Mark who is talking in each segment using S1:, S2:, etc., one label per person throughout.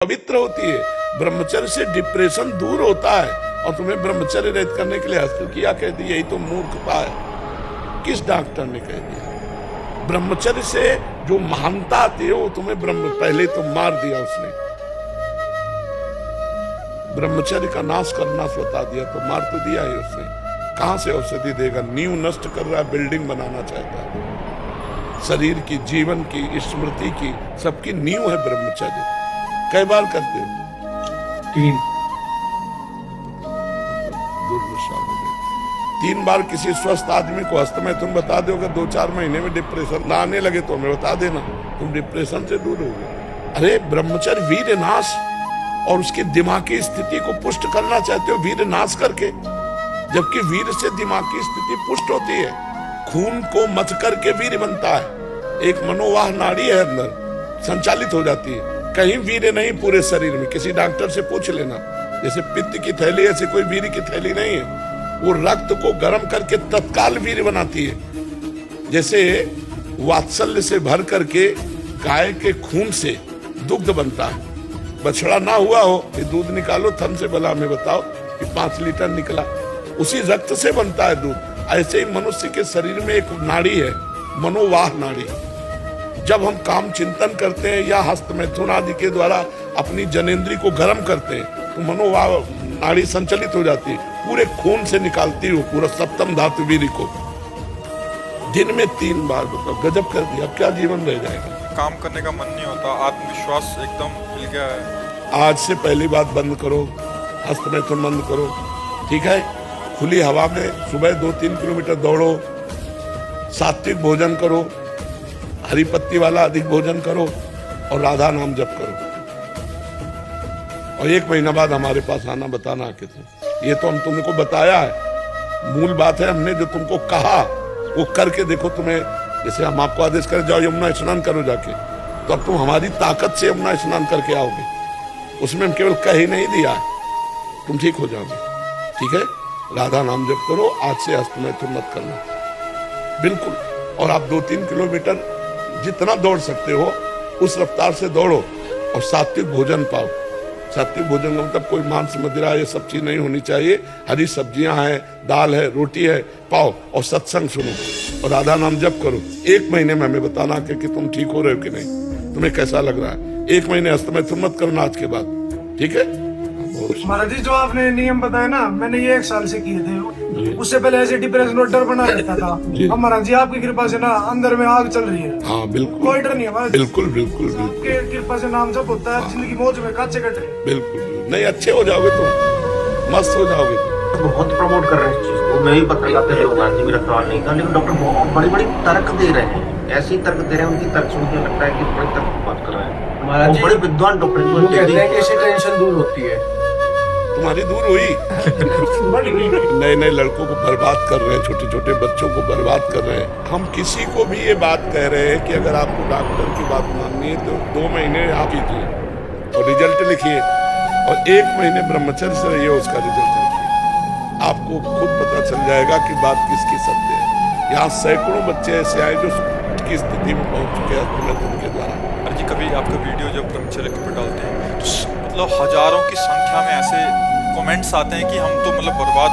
S1: पवित्र होती है। ब्रह्मचर्य से डिप्रेशन दूर होता है और तुम्हें ब्रह्मचर्य रहित करने के लिए हस्तल किया कह दिया, यही तो मूर्खता है। किस डॉक्टर ने कह दिया? ब्रह्मचर्य से जो महानता आती है वो तुम्हें पहले तो मार दिया उसने, ब्रह्मचर्य का नाश करना बता दिया तो मार तो दिया ही उसने। कहां से औषधि देगा? नींव नष्ट कर रहा है, बिल्डिंग बनाना चाहता है। शरीर की, जीवन की, स्मृति की, सबकी नींव है ब्रह्मचर्य। कई बार करते हो?
S2: 3
S1: दुर्दशा हो गई। 3 बार किसी स्वस्थ आदमी को हस्त में तुम बता दोगे 2-4 महीने में डिप्रेशन ना आने लगे तो हमें बता देना, तुम डिप्रेशन से दूर हो गए। अरे ब्रह्मचर्य वीर नाश और उसकी दिमागी स्थिति को पुष्ट करना चाहते हो वीर नाश करके, जबकि वीर से दिमागी स्थिति पुष्ट होती है। खून को मथ करके वीर बनता है। एक मनोवाह नाड़ी है अंदर, संचालित हो जाती है। कहीं वीर्य नहीं पूरे शरीर में, किसी डॉक्टर से पूछ लेना। जैसे पित्त की थैली ऐसे कोई वीर्य की थैली नहीं है। वो रक्त को गर्म करके तत्काल वीर्य बनाती है। जैसे वात्सल्य से भर करके गाय के खून से दुग्ध बनता है। बछड़ा ना हुआ हो कि दूध निकालो, थन से भला हमें बताओ कि 5 लीटर निकला, उसी रक्त से बनता है दूध। ऐसे ही मनुष्य के शरीर में एक नाड़ी है, मनोवाह नाड़ी। जब हम काम चिंतन करते हैं या हस्त मैथुन आदि के द्वारा अपनी जनेंद्री को गर्म करते हैं तो मनोवाह नाड़ी संचलित हो जाती है, पूरे खून से निकालती हो पूरा सप्तम धातु वीर्य को। दिन में 3 बार बताओ, गजब कर दिया। अब क्या जीवन रह जाएगा?
S3: काम करने का मन नहीं होता, आत्मविश्वास एकदम हिल गया है।
S1: आज से पहली बात बंद करो, हस्त मैथुन बंद करो, ठीक है? खुली हवा में सुबह 2-3 किलोमीटर दौड़ो, सात्विक भोजन करो, हरी पत्ती वाला अधिक भोजन करो और राधा नाम जप करो। और 1 महीना बाद हमारे पास आना, बताना आके तुम। ये तो हम तुमको बताया है, मूल बात है। हमने जो तुमको कहा वो करके देखो। तुम्हें जैसे हम आपको आदेश करें जाओ यमुना स्नान करो जाके, तो अब तुम हमारी ताकत से यमुना स्नान करके आओगे। उसमें हम केवल कह ही नहीं दिया है, तुम ठीक हो जाओगे। ठीक है? राधा नाम जप करो। आज से हस्त मैथुन मत करना बिल्कुल। और आप 2-3 किलोमीटर जितना दौड़ सकते हो उस रफ्तार से दौड़ो और सात्विक भोजन पाओ। सात्विक भोजन का मतलब कोई मांस मदिरा ये सब चीज नहीं होनी चाहिए। हरी सब्जियां हैं, दाल है, रोटी है, पाओ और सत्संग सुनो और राधा नाम जप करो। 1 महीने में हमें बताना कि तुम ठीक हो रहे हो कि नहीं, तुम्हें कैसा लग रहा है। 1 महीने हस्त मैथुन मत करना आज के बाद, ठीक है?
S2: महाराज जी जो आपने नियम बताया ना, मैंने ये 1 साल से किए थे। उससे पहले ऐसे डिप्रेशन और डर बना रहता था। अब महाराज जी आपकी कृपा से ना अंदर में आग चल रही है।
S1: हाँ बिल्कुल,
S2: कोई डर नहीं है महाराज।
S1: बिल्कुल बिल्कुल
S2: आपके कृपा से नाम जब होता है, जिंदगी मौज में काचे कट रही है।
S1: बिल्कुल नहीं, अच्छे हो जाओगे तुम, मस्त हो जाओगे तुम।
S4: बहुत प्रमोट कर रहे हैं इस चीज को। मैं भी बताते लोग जी मेरा सवाल नहीं था, लेकिन डॉक्टर बहुत बड़ी बड़ी तर्क दे रहे हैं। ऐसे ही तर्क दे रहे हैं, उनकी तर्क सुन के लगता है कि बड़े तर्क की बात कर रहे हैं।
S2: महाराज जी
S4: बड़े विद्वान डॉक्टर
S2: कहते हैं कि इससे टेंशन दूर होती है।
S1: तुम्हारी दूर हुई? नए नए लड़कों को बर्बाद कर रहे हैं, छोटे छोटे बच्चों को बर्बाद कर रहे हैं। हम किसी को भी ये बात कह रहे हैं कि अगर आपको डॉक्टर की बात माननी है तो 2 महीने आप कीजिए और रिजल्ट लिखिए और 1 महीने ब्रह्मचर्य से रहिए, उसका रिजल्ट लिखिए। आपको खुद पता चल जाएगा कि बात किसकी सत्य है। यहाँ सैकड़ों बच्चे ऐसे आए जो की स्थिति में पहुंच चुके हैं उनके द्वारा।
S3: जी कभी आपका वीडियो जब ब्रह्मचर्य के ऊपर डालते हैं तो मतलब हजारों की संख्या में ऐसे कमेंट्स आते हैं कि हम तो मतलब बर्बाद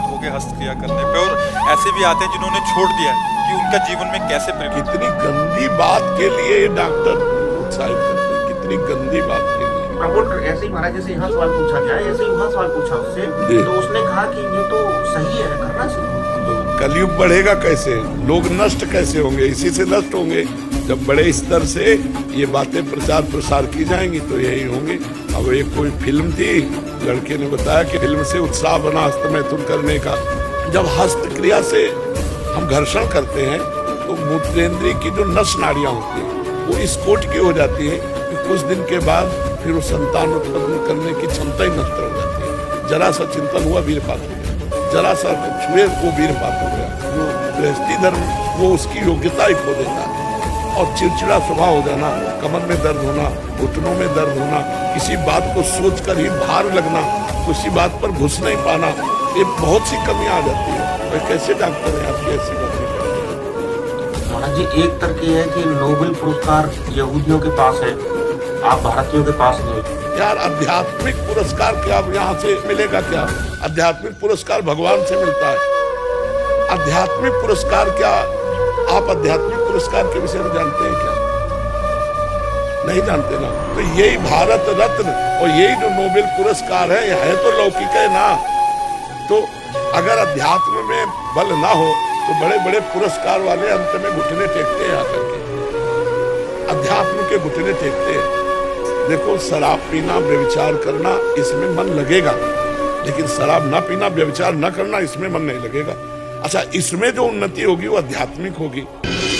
S3: हो गए हस्त क्रिया करने पे, और ऐसे भी आते हैं जिन्होंने छोड़ दिया कि उनका जीवन में कैसे
S1: कितनी गंदी बात के लिए ये डॉक्टर उत्साहित करते हैं, कितनी गंदी बात के लिए
S4: प्रमोट। ऐसे ही महाराज जैसे यहाँ सवाल पूछा गया, ऐसे ही वहाँ सवाल पूछा उससे, तो उसने कहा कि ये तो सही है, करना चाहिए।
S1: तो कलयुग बढ़ेगा कैसे? लोग नष्ट कैसे होंगे? इसी से नष्ट होंगे। जब बड़े स्तर से ये बातें प्रचार प्रसार की जाएंगी तो यही होंगे। अब एक कोई फिल्म थी, लड़के ने बताया कि फिल्म से उत्साह बना हस्त मैथुन करने का। जब हस्त क्रिया से हम घर्षण करते हैं तो मूत्रेंद्रिय की जो नस नाड़ियां होती हैं वो इस कोट की हो जाती है कि कुछ दिन के बाद फिर वो संतान उत्पन्न करने की क्षमता ही नष्ट हो जाती है। जरा सा चिंतन हुआ वीरपात हो गया, जरा सा छुए वो वीरपात हो गया। वो गृहस्थी धर्म वो उसकी योग्यता ही खो देता है। और चिड़चिड़ा स्वभाव हो जाना, कमर में दर्द होना, घुटनों में दर्द होना, किसी बात को सोचकर ही भार लगना, किसी बात पर घुस नहीं पाना, ये बहुत सी कमियां आ जाती है। और कैसे डॉक्टर है आपकी ऐसी बातें करते हैं?
S4: महाराज जी एक तर्क ये है कि नोबेल पुरस्कार यहूदियों के पास है आप भारतीयों के पास नहीं।
S1: यार आध्यात्मिक पुरस्कार क्या यहाँ से मिलेगा? क्या आध्यात्मिक पुरस्कार भगवान से मिलता है। आध्यात्मिक पुरस्कार क्या आप आध्यात्मिक पुरस्कार के विषय में जानते हैं क्या? नहीं जानते ना। तो यही भारत रत्न और यही जो नोबेल पुरस्कार है तो लौकिक है ना। तो अगर अध्यात्म में बल ना हो तो बड़े बड़े पुरस्कार वाले अंत में घुटने टेकते हैं आकर के, अध्यात्म के घुटने टेकते हैं। देखो शराब पीना व्यभिचार करना इसमें मन लगेगा, लेकिन शराब ना पीना व्यभिचार ना करना इसमें मन नहीं लगेगा। अच्छा, इसमें जो उन्नति होगी वो आध्यात्मिक होगी,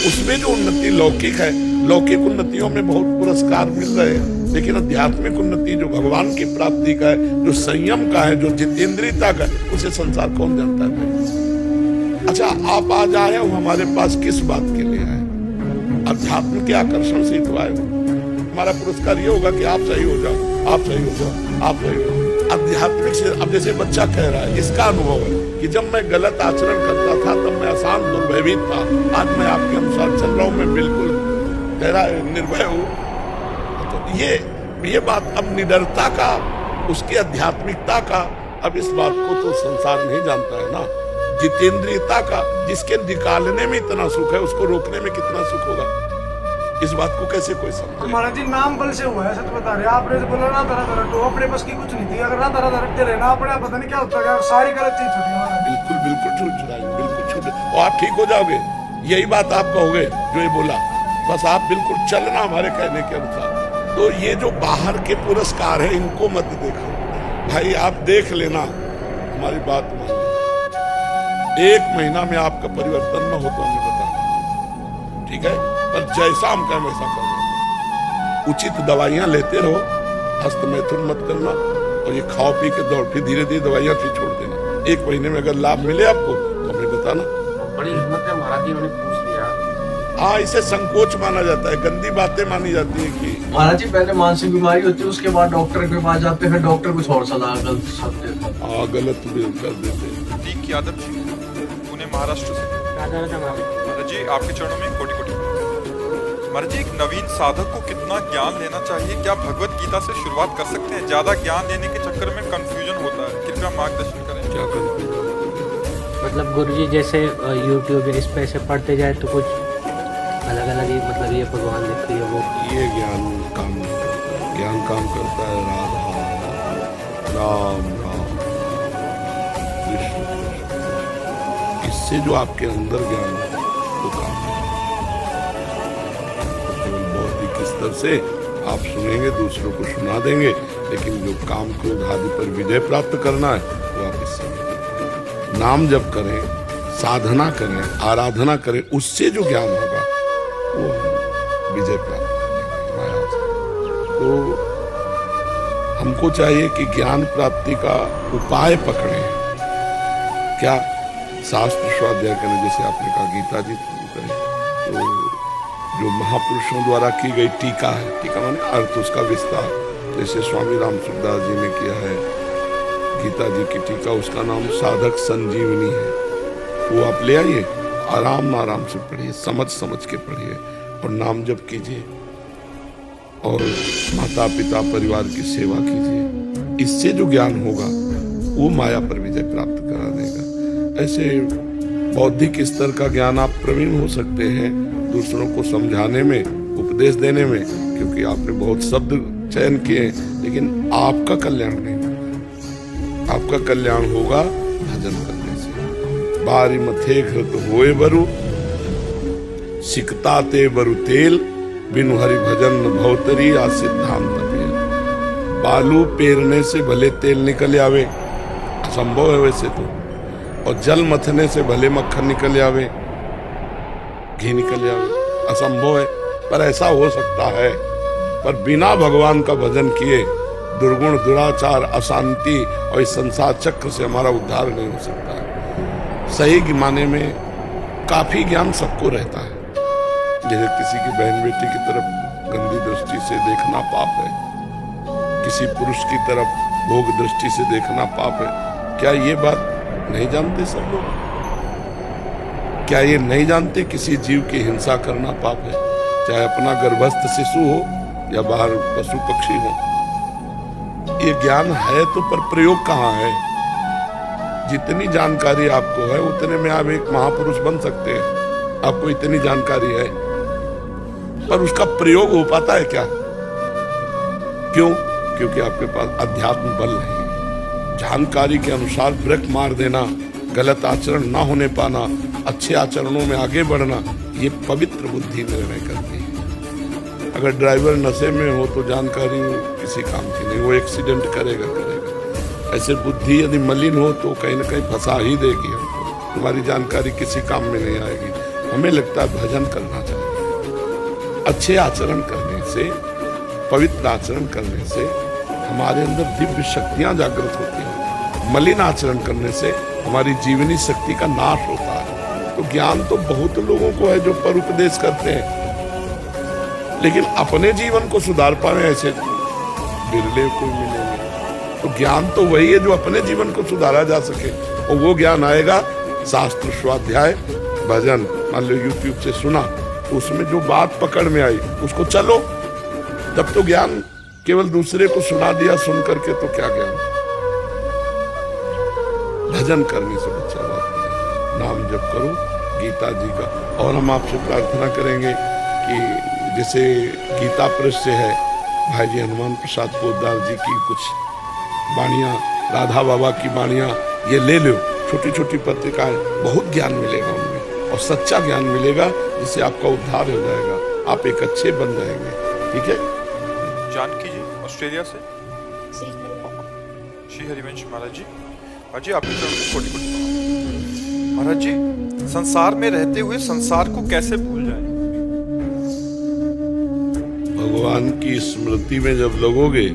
S1: उसमें जो उन्नति लौकिक है, लौकिक उन्नतियों में बहुत पुरस्कार मिल रहे हैं, लेकिन आध्यात्मिक उन्नति जो भगवान की प्राप्ति का है, जो संयम का है, जो जितेंद्रियता का है, उसे संसार कौन जानता है भाई? अच्छा, आप आज आए हो हमारे पास किस बात के लिए आए? अध्यात्म के आकर्षण से तो आए हो। हमारा पुरस्कार ये होगा कि आप सही हो जाओ, आप सही हो जाओ, आप सही हो जाओ। आध्यात्मिक से अब जैसे बच्चा कह रहा है, इसका अनुभव है कि जब मैं गलत आचरण करता था तब मैं अशांत दुर्भयभीत था, आज मैं आपके अनुसार चल रहा हूँ, मैं बिल्कुल तेरा निर्भय हूँ। तो ये बात अब निडरता का, उसकी आध्यात्मिकता का, अब इस बात को तो संसार नहीं जानता है ना। जितेंद्रियता का, जिसके निकालने में इतना सुख है उसको रोकने में कितना सुख होगा, इस बात को कैसे कोई समझे?
S2: महाराज जी नाम बल से हुआ है, सच बता रहे। आपने तो बोला ना तरह तो अपने बस की कुछ नहीं थी। अगर ना तरह रखते रहे ना अपने, पता नहीं क्या होता है, सारी गलत चीज छूटी।
S1: बिल्कुल बिल्कुल बिल्कुल छूटे और आप ठीक हो जाओगे। यही बात आप कहोगे जो ये बोला, बस आप बिल्कुल चलना हमारे कहने के अनुसार। तो ये जो बाहर के पुरस्कार है इनको मत देखो भाई, आप देख लेना, हमारी बात मान। 1 महीना में आपका परिवर्तन न हो तो हमें बताना, ठीक है? पर जैसा हम कहें वैसा करना। उचित दवाइयां लेते रहो, हस्त मैथुन मत करना, और ये खाओ पी के दौड़, फिर धीरे धीरे दवाइयां फिर छोड़ देना। 1 महीने में अगर लाभ मिले आपको तो हमें बताना।
S4: बड़ी हिम्मत है महाराज जी, उन्होंने पूछ लिया।
S1: हाँ, इसे संकोच माना जाता है, गंदी बातें मानी जाती है कि
S5: महाराज जी पहले मानसिक बीमारी होती है, उसके बाद डॉक्टर के पास जाते हैं, डॉक्टर कुछ और सलाह गलत सब देते हैं।
S1: हाँ, गलत भी कर देते हैं।
S3: प्रतीक यादव जी, पुणे महाराष्ट्र से। महाराज जी आपके चरणों में कोटि कोटि। महाराज जी, एक नवीन साधक को कितना ज्ञान लेना चाहिए? क्या भगवत गीता से शुरुआत कर सकते हैं? ज्यादा ज्ञान लेने के चक्कर में कंफ्यूजन होता है, कृपया मार्गदर्शन करें।
S1: क्या करें?
S6: मतलब गुरुजी जैसे यूट्यूब इस पे से पढ़ते जाए तो कुछ अलग अलग ही, मतलब ये भगवान लिखी है वो,
S1: ये ज्ञान काम करता है। राधा राम राम कृष्ण कृष्ण, इससे जो आपके अंदर ज्ञान है वो काम है। केवल बौद्धिक स्तर से आप सुनेंगे, दूसरों को सुना देंगे, लेकिन जो काम क्रोध आदि पर विजय प्राप्त करना है वो आप इससे नाम जप करें, साधना करें, आराधना करें, उससे जो ज्ञान होगा वो विजय प्राप्त करेंगे माया से। तो हमको चाहिए कि ज्ञान प्राप्ति का उपाय पकड़ें। क्या? शास्त्र स्वाध्याय करें, जैसे आपने कहा गीता जी करें, तो जो महापुरुषों द्वारा की गई टीका है, टीका माने अर्थ, उसका विस्तार, जैसे स्वामी राम सुखदास जी ने किया है गीता जी की टीका, उसका नाम साधक संजीवनी है। वो आप ले आइए, आराम से पढ़िए, समझ के पढ़िए और नाम जप कीजिए और माता पिता परिवार की सेवा कीजिए। इससे जो ज्ञान होगा वो माया पर विजय प्राप्त करा देगा। ऐसे बौद्धिक स्तर का ज्ञान आप प्रवीण हो सकते हैं दूसरों को समझाने में, उपदेश देने में, क्योंकि आपने बहुत शब्द चयन किए, लेकिन आपका कल्याण नहीं होगा। आपका कल्याण होगा भजन करने से। बारी मथे घृत होए बरु, सिकता ते बरु तेल, बिनु हरि भजन भवतरी आ सिद्धांत पेल। बालू पेरने से भले तेल निकल आवे, असंभव है वैसे तो, और जल मथने से भले मक्खन निकल आवे, घी निकल आवे, असंभव है, पर ऐसा हो सकता है। पर बिना भगवान का भजन किए दुर्गुण, दुराचार, अशांति और इस संसार चक्र से हमारा उद्धार नहीं हो सकता है। सही माने में काफी ज्ञान सबको रहता है। जैसे किसी की बहन बेटी की तरफ गंदी दृष्टि से देखना पाप है, किसी पुरुष की तरफ भोग दृष्टि से देखना पाप है। क्या ये बात नहीं जानते सब लोग? क्या ये नहीं जानते किसी जीव की हिंसा करना पाप है? चाहे अपना गर्भस्थ शिशु हो या बाहर पशु पक्षी हो, ये ज्ञान है तो पर प्रयोग कहाँ है? जितनी जानकारी आपको है उतने में आप एक महापुरुष बन सकते हैं। आपको इतनी जानकारी है पर उसका प्रयोग हो पाता है क्या? क्यों? क्योंकि आपके पास अध्यात्म बल नहीं है। जानकारी के अनुसार ब्रेक मार देना, गलत आचरण ना होने पाना, अच्छे आचरणों में आगे बढ़ना, ये पवित्र बुद्धि निर्णय करती है। अगर ड्राइवर नशे में हो तो जानकारी किसी काम की नहीं, वो एक्सीडेंट करेगा। ऐसे बुद्धि यदि मलिन हो तो कहीं ना कहीं फंसा ही देगी हमको, तुम्हारी जानकारी किसी काम में नहीं आएगी। हमें लगता है भजन करना चाहिए। अच्छे आचरण करने से, पवित्र आचरण करने से हमारे अंदर दिव्य शक्तियां जागृत होती हैं। मलिन आचरण करने से हमारी जीवनी शक्ति का नाश होता है। तो ज्ञान तो बहुत लोगों को है जो पर उपदेश करते हैं, लेकिन अपने जीवन को सुधार पाए ऐसे बिरले को मिलेंगे। तो ज्ञान तो वही है जो अपने जीवन को सुधारा जा सके, और वो ज्ञान आएगा शास्त्र स्वाध्याय भजन। मान लो यूट्यूब से सुना तो उसमें जो बात पकड़ में आई उसको चलो, तब तो ज्ञान। केवल दूसरे को सुना दिया सुन करके तो क्या ज्ञान? भजन करने से बच्चा बात नहीं। नाम जप करो गीता जी का। और हम आपसे प्रार्थना करेंगे कि जैसे गीता प्रेस से है भाई जी हनुमान प्रसाद पोद्दार जी की कुछ वाणियाँ, राधा बाबा की वाणियाँ, ये ले लो। छोटी छोटी पत्रिकाएं, बहुत ज्ञान मिलेगा उनमें, और सच्चा ज्ञान मिलेगा जिससे आपका उद्धार हो जाएगा, आप एक अच्छे बन जाएंगे। ठीक है।
S3: जानकी जी ऑस्ट्रेलिया से। श्री हरिवंश महाराज जी। महाराज जी आपके चरण में कोटि महाराज जी, संसार में रहते हुए संसार को कैसे भूल जाए?
S1: भगवान की स्मृति में जब लगोगे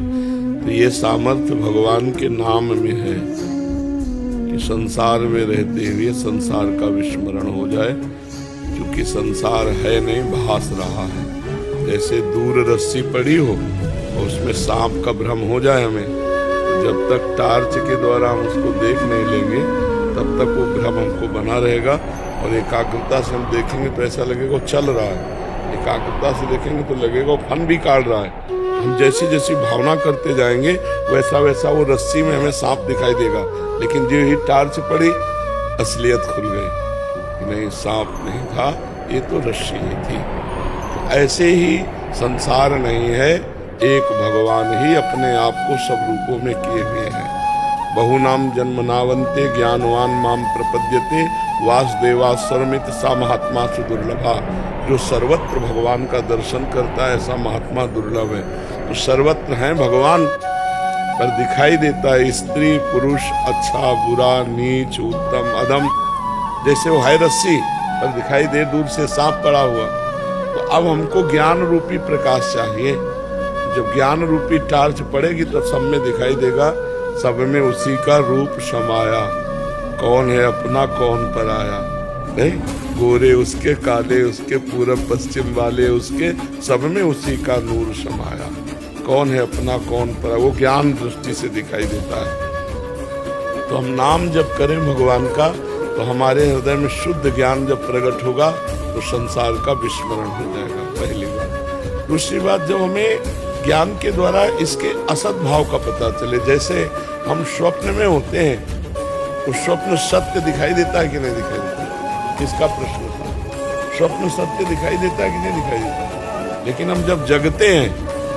S1: तो ये सामर्थ्य भगवान के नाम में है कि संसार में रहते हुए संसार का विस्मरण हो जाए, क्योंकि संसार है नहीं, भास रहा है। जैसे दूर रस्सी पड़ी हो और उसमें सांप का भ्रम हो जाए हमें, तो जब तक टार्च के द्वारा हम उसको देख नहीं लेंगे तब तक वो भ्रम हमको बना रहेगा। और एकाग्रता से हम देखेंगे तो ऐसा लगेगा वो चल रहा है, एकाग्रता से देखेंगे तो लगेगा वो फन भी काट रहा है। हम जैसी जैसी भावना करते जाएंगे वैसा वैसा वो रस्सी में हमें सांप दिखाई देगा, लेकिन जो ही टार्च पड़ी असलियत खुल गई कि नहीं, सांप नहीं था, ये तो रस्सी ही थी। तो ऐसे ही संसार नहीं है, एक भगवान ही अपने आप को सब रूपों में किए हुए हैं। बहुनाम जन्मनावन्ते ज्ञानवान माम प्रपद्यते वासुदेवास्वरमित सा महात्मा सुदुर्लभा। जो सर्वत्र भगवान का दर्शन करता है ऐसा महात्मा दुर्लभ है। तो सर्वत्र हैं भगवान, पर दिखाई देता है स्त्री पुरुष, अच्छा बुरा, नीच उत्तम अधम। जैसे वो है रस्सी पर दिखाई दे दूर से सांप पड़ा हुआ। तो अब हमको ज्ञान रूपी प्रकाश चाहिए। जब ज्ञान रूपी टार्च पड़ेगी तो सब में दिखाई देगा, सब में उसी का रूप समाया। कौन है अपना कौन पराया? नहीं, गोरे उसके, काले उसके, पूरब पश्चिम वाले उसके, सब में उसी का नूर समाया। कौन है अपना कौन पराया, वो ज्ञान दृष्टि से दिखाई देता है। तो हम नाम जब करें भगवान का तो हमारे हृदय में शुद्ध ज्ञान जब प्रकट होगा तो संसार का विस्मरण हो जाएगा, पहली बात। दूसरी बात, जब हमें ज्ञान के द्वारा इसके असत भाव का पता चले, जैसे हम स्वप्न में होते हैं तो स्वप्न सत्य दिखाई देता है कि नहीं दिखाई देता? किसका प्रश्न था? स्वप्न सत्य दिखाई देता है कि नहीं दिखाई देता? लेकिन हम जब जगते हैं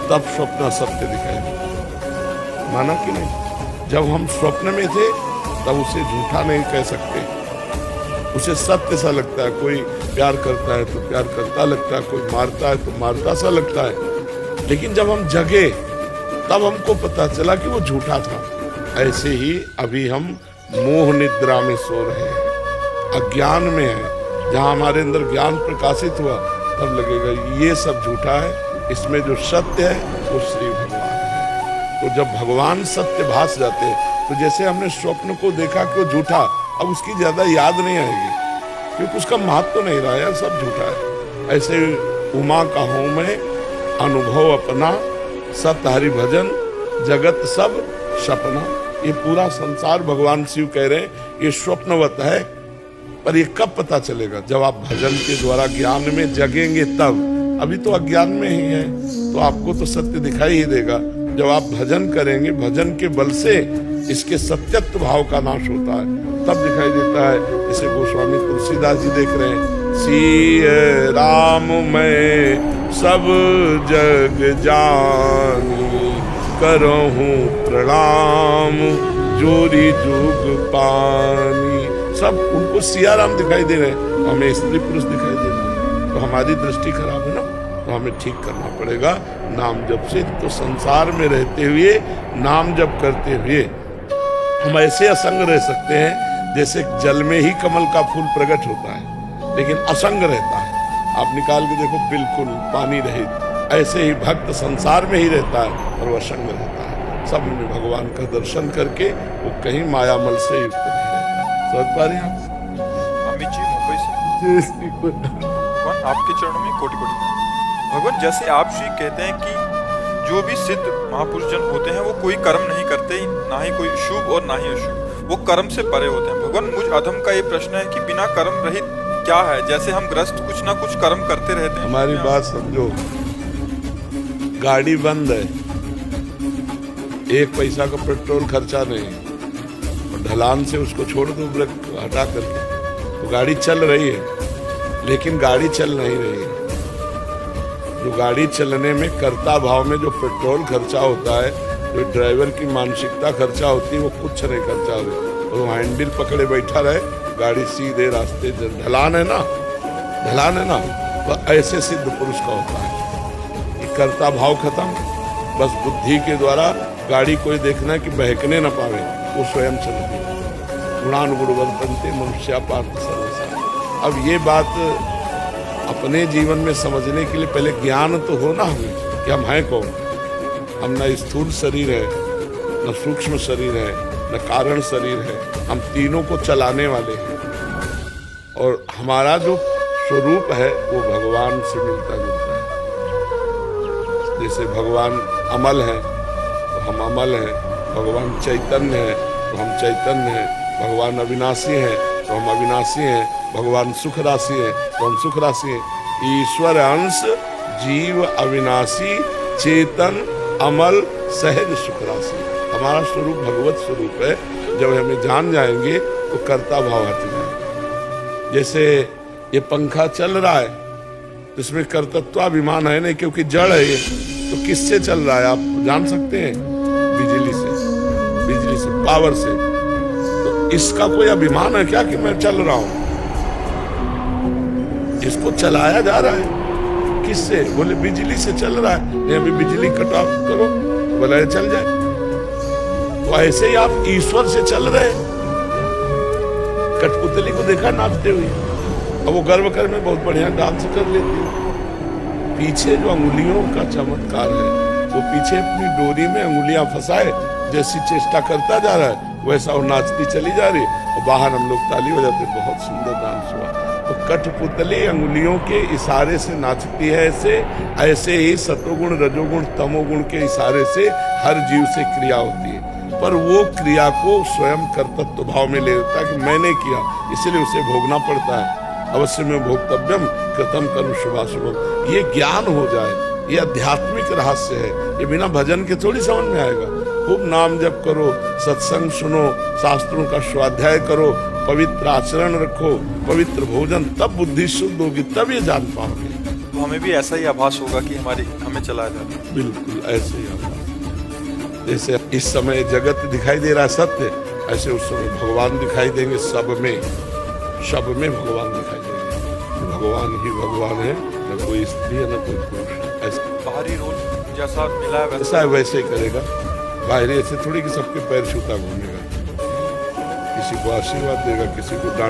S1: तब स्वप्न सत्य दिखाई देता, माना कि नहीं? जब हम स्वप्न में थे तब उसे झूठा नहीं कह सकते, उसे सत्य सा लगता है। कोई प्यार करता है तो प्यार करता लगता है, कोई मारता है तो मारता सा लगता है। लेकिन जब हम जगे तब हमको पता चला कि वो झूठा था। ऐसे ही अभी हम मोह निद्रा में सो रहे हैं, अज्ञान में है। जहाँ हमारे अंदर ज्ञान प्रकाशित हुआ तब लगेगा ये सब झूठा है, इसमें जो सत्य है वो श्री भगवान है। तो जब भगवान सत्य भास जाते हैं तो जैसे हमने स्वप्न को देखा कि वो झूठा, अब उसकी ज्यादा याद नहीं आएगी क्योंकि उसका महत्व तो नहीं रहा है, सब झूठा है। ऐसे उमा का हूं मैं अनुभव अपना, सत हरि भजन जगत सब सपना। ये पूरा संसार भगवान शिव कह रहे हैं ये स्वप्नवत है, पर ये कब पता चलेगा? जब आप भजन के द्वारा ज्ञान में जगेंगे तब। अभी तो अज्ञान में ही है, तो आपको तो सत्य दिखाई ही देगा। जब आप भजन करेंगे, भजन के बल से इसके सत्यत्व भाव का नाश होता है, तब दिखाई देता है। जैसे गोस्वामी तुलसीदास जी देख रहे हैं, सिय राम मैं सब जग जानी, करहूं प्रणाम जोरी जुग पानी। सब उनको सिया राम दिखाई दे रहे हैं, हमें स्त्री पुरुष दिखाई दे रहे हैं, तो हमारी दृष्टि खराब है ना, तो हमें ठीक करना पड़ेगा नाम जप से। तो संसार में रहते हुए, नाम जप करते हुए हम ऐसे असंग रह सकते हैं जैसे जल में ही कमल का फूल प्रकट होता है, लेकिन असंग रहता है। आप निकाल के देखो, बिल्कुल पानी रहित। ऐसे ही भक्त संसार में ही रहता है और वह असंग रहता है। सब में भगवान का दर्शन करके वो कहीं मायामल से युक्त नहीं रहता। समझ पा रहे हैं आप?
S3: अमित जी मुंबई से। भगवान आपके चरणों में कोटि कोटि भगवान, जैसे आप श्री कहते हैं कि जो भी सिद्ध महापुरुष जन होते हैं वो कोई कर्म नहीं करते, ना ही कोई शुभ और ना ही अशुभ, वो कर्म से परे होते हैं। भगवान, मुझ अधम का ये प्रश्न है कि बिना कर्म रहित क्या है? जैसे हम ग्रस्त कुछ ना कुछ कर्म करते रहते हैं।
S1: हमारी बात समझो, गाड़ी बंद है, 1 पैसा का पेट्रोल खर्चा नहीं, और ढलान से उसको छोड़ दो ब्रेक हटा करके, तो गाड़ी चल रही है, लेकिन गाड़ी चल नहीं रही है। जो गाड़ी चलने में कर्ता भाव में जो पेट्रोल खर्चा होता है, जो ड्राइवर की मानसिकता खर्चा होती है, वो कुछ नहीं खर्चा होती। वो हैंडल पकड़े बैठा रहे, गाड़ी सीधे रास्ते, ढलान है ना, ढलान है ना, तो ऐसे सिद्ध पुरुष का होता है कि कर्ता भाव खत्म, बस बुद्धि के द्वारा गाड़ी कोई देखना है कि बहकने न पावे, वो स्वयं चलती है। गुणानुगुण वर्तन्ते मनुष्या पार्थ सर्वसा। अब ये बात अपने जीवन में समझने के लिए पहले ज्ञान तो हो ना हमें कि हम हैं कौन। हम न स्थूल शरीर है, न सूक्ष्म शरीर है, न कारण शरीर है, हम तीनों को चलाने वाले हैं। और हमारा जो स्वरूप है वो भगवान से मिलता जुलता है। जैसे भगवान अमल है तो हम अमल हैं, भगवान चैतन्य है तो हम चैतन्य हैं, भगवान अविनाशी है तो हम अविनाशी हैं, भगवान सुख राशि है तो हम सुख राशि हैं। ईश्वर अंश जीव अविनाशी चेतन अमल सहज सुख राशि, हमारा स्वरूप भगवत स्वरूप है। जब हमें जान जाएंगे तो कर्ता भाव हट जाएगा। जैसे ये पंखा चल रहा है तो इसमें कर्तृत्वाभिमान है नहीं, क्योंकि जड़ है ये, तो किससे चल रहा है आप जान सकते हैं? बिजली से, पावर से। तो इसका कोई अभिमान है क्या कि मैं चल रहा हूं? इसको चलाया जा रहा है किससे? बोले बिजली से चल रहा है। नहीं, अभी बिजली कट ऑफ करो, बोला चल जाए। तो ऐसे ही आप ईश्वर से चल रहे। कठपुतली को देखा नाचते हुए, अब वो गर्व कर में बहुत बढ़िया डांस कर लेती है। पीछे जो अंगुलियों का चमत्कार है, वो पीछे अपनी डोरी में अंगुलियां फंसाए, जैसी चेष्टा करता जा रहा है वैसा वो नाचती चली जा रही, और बाहर हम लोग ताली बजाते, बहुत सुंदर डांस हुआ। तो कठपुतली अंगुलियों के इशारे से नाचती है। ऐसे ही सतोगुण रजोगुण तमोगुण के इशारे से हर जीव से क्रिया होती है, पर वो क्रिया को स्वयं कर्तृत्व भाव में ले लेता है कि मैंने किया, इसलिए उसे भोगना पड़ता है। अवश्य में भोक्तव्यम कृतम कर्म शुभाशुभम। ये ज्ञान हो जाए, ये आध्यात्मिक रहस्य है, ये बिना भजन के थोड़ी समझ में आएगा। खूब नाम जप करो, सत्संग सुनो, शास्त्रों का स्वाध्याय करो, पवित्र आचरण रखो, पवित्र भोजन, तब बुद्धि शुद्ध होगी, तब ये जान पाओगे।
S3: तो हमें भी ऐसा ही आभास होगा कि हमें चलाया जाता है।
S1: बिल्कुल ऐसे ही आभास। जैसे इस समय जगत दिखाई दे रहा है सत्य, ऐसे उस समय भगवान दिखाई देंगे। सब में भगवान दिखाई देंगे। भगवान ही भगवान है, न कोई स्त्री है न कोई पुरुष। ऐसा
S3: बाहरी रोल जैसा मिला है
S1: वैसा है, वैसे ही करेगा। बाहरी ऐसे थोड़ी कि सबके पैर छूता घूमेगा, किसी को आशीर्वाद देगा, किसी को डांट